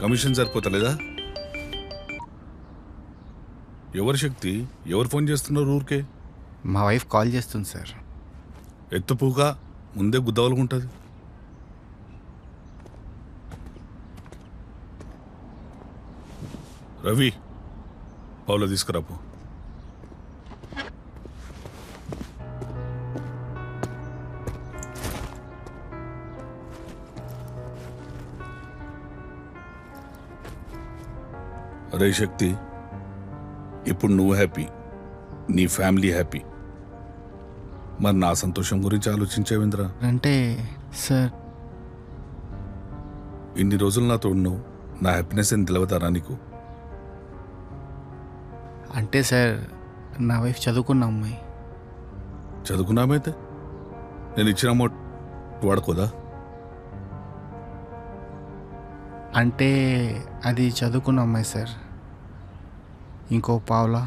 Commission సరిపోతలేదా? ఎవరి శక్తి? ఎవరు phone చేస్తున్నారు ఊరికే? మా వైఫ్ కాల్ చేస్తుంది సార్. ఎత్తుపూగా ముందే గుద్దవలుగుంటుంది. రవి, పౌలో తీసుకురాపు. అరే శక్తి, ఇప్పుడు నువ్వు హ్యాపీ, నీ ఫ్యామిలీ హ్యాపీ. మరి నా సంతోషం గురించి ఆలోచించేవేంద్రా? అంటే సార్, ఇన్ని రోజులు నాతో ఉన్నావు, నా హ్యాపీనెస్ అని తెలియదారా నీకు? అంటే సార్, నా వైఫ్ చదువుకున్న అమ్మాయి. చదువుకున్నామైతే నేను ఇచ్చిన అమౌంట్ వాడుకోదా? అంటే అది చదువుకున్న అమ్మాయి సార్. ఇంకో పావులా